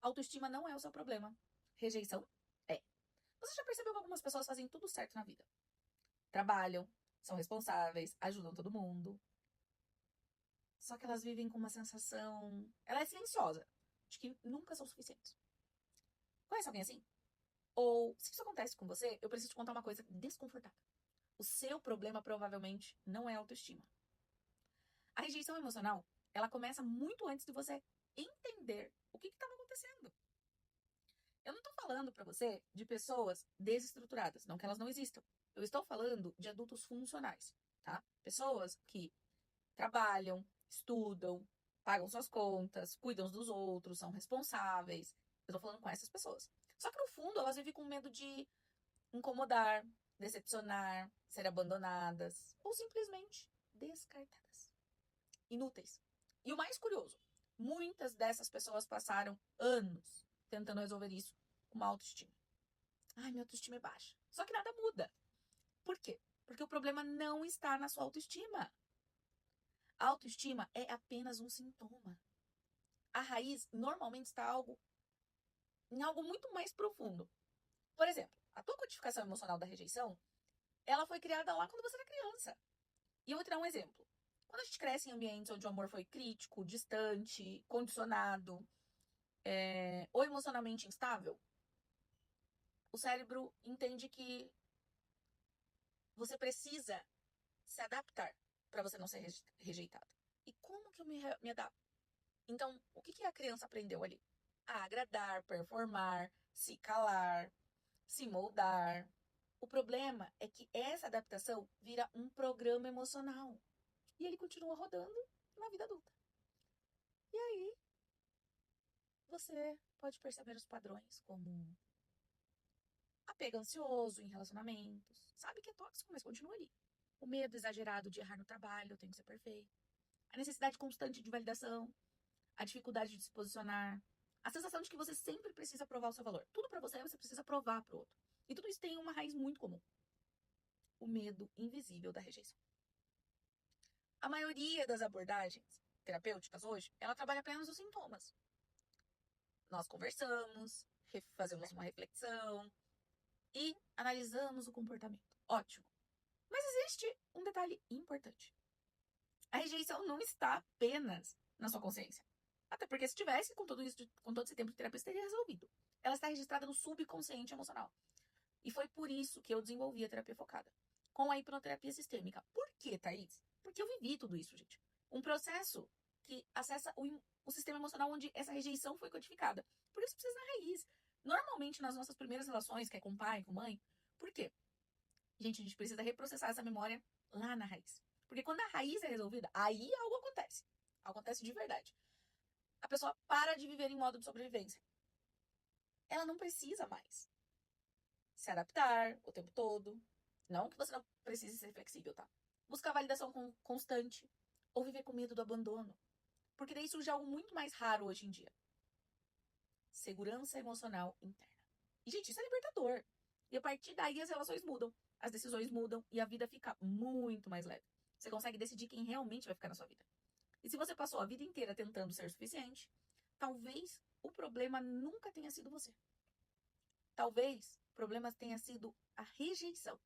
Autoestima não é o seu problema. Rejeição é. Você já percebeu que algumas pessoas fazem tudo certo na vida? Trabalham, são responsáveis, ajudam todo mundo. Só que elas vivem com uma sensação. Ela é silenciosa, de que nunca são suficientes. Conhece alguém assim? Ou, se isso acontece com você, eu preciso te contar uma coisa desconfortável. O seu problema provavelmente não é autoestima. A rejeição emocional, ela começa muito antes de você entender o que estava acontecendo. Eu não estou falando para você de pessoas desestruturadas, não que elas não existam. Eu estou falando de adultos funcionais, tá? Pessoas que trabalham, estudam, pagam suas contas, cuidam dos outros, são responsáveis. Eu tô falando com essas pessoas. Só que no fundo elas vivem com medo de incomodar, decepcionar, ser abandonadas ou simplesmente descartadas. Inúteis. E o mais curioso, muitas dessas pessoas passaram anos tentando resolver isso com uma autoestima. Ai, minha autoestima é baixa. Só que nada muda. Por quê? Porque o problema não está na sua autoestima. A autoestima é apenas um sintoma. A raiz normalmente está em algo muito mais profundo. Por exemplo, a tua codificação emocional da rejeição, ela foi criada lá quando você era criança. E eu vou te dar um exemplo. Quando a gente cresce em ambientes onde o amor foi crítico, distante, condicionado, ou emocionalmente instável, o cérebro entende que você precisa se adaptar para você não ser rejeitado. E como que eu me adapto? Então, o que a criança aprendeu ali? A agradar, performar, se calar, se moldar. O problema é que essa adaptação vira um programa emocional. E ele continua rodando na vida adulta. E aí, você pode perceber os padrões como apego ansioso em relacionamentos. Sabe que é tóxico, mas continua ali. O medo exagerado de errar no trabalho, eu tenho que ser perfeito. A necessidade constante de validação, a dificuldade de se posicionar, a sensação de que você sempre precisa provar o seu valor. Tudo para você precisa provar para o outro. E tudo isso tem uma raiz muito comum: o medo invisível da rejeição. A maioria das abordagens terapêuticas hoje, ela trabalha apenas os sintomas. Nós conversamos, fazemos uma reflexão e analisamos o comportamento. Ótimo. Mas existe um detalhe importante. A rejeição não está apenas na sua consciência. Até porque se tivesse, com tudo isso, com todo esse tempo de terapia, isso teria resolvido. Ela está registrada no subconsciente emocional. E foi por isso que eu desenvolvi a terapia focada, com a hipnoterapia sistêmica. Por quê, Thaís? Porque eu vivi tudo isso, gente. Um processo que acessa o sistema emocional onde essa rejeição foi codificada. Por isso precisa na raiz. Normalmente, nas nossas primeiras relações, que é com pai, com mãe, por quê? Gente, a gente precisa reprocessar essa memória lá na raiz. Porque quando a raiz é resolvida, aí algo acontece. Acontece de verdade. A pessoa para de viver em modo de sobrevivência. Ela não precisa mais se adaptar o tempo todo. Não que você não precise ser flexível, tá? Buscar validação constante ou viver com medo do abandono. Porque daí surge algo muito mais raro hoje em dia: segurança emocional interna. E, gente, isso é libertador. E a partir daí as relações mudam, as decisões mudam e a vida fica muito mais leve. Você consegue decidir quem realmente vai ficar na sua vida. E se você passou a vida inteira tentando ser suficiente, talvez o problema nunca tenha sido você. Talvez o problema tenha sido a rejeição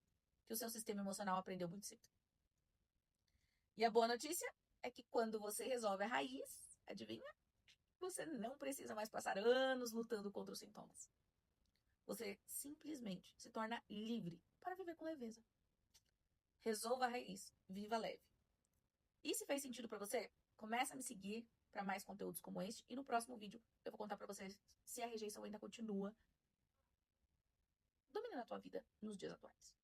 que o seu sistema emocional aprendeu muito cedo. E a boa notícia é que quando você resolve a raiz, adivinha? Você não precisa mais passar anos lutando contra os sintomas. Você simplesmente se torna livre para viver com leveza. Resolva a raiz, viva leve. E se fez sentido para você, começa a me seguir para mais conteúdos como este. E no próximo vídeo eu vou contar para vocês se a rejeição ainda continua dominando a tua vida nos dias atuais.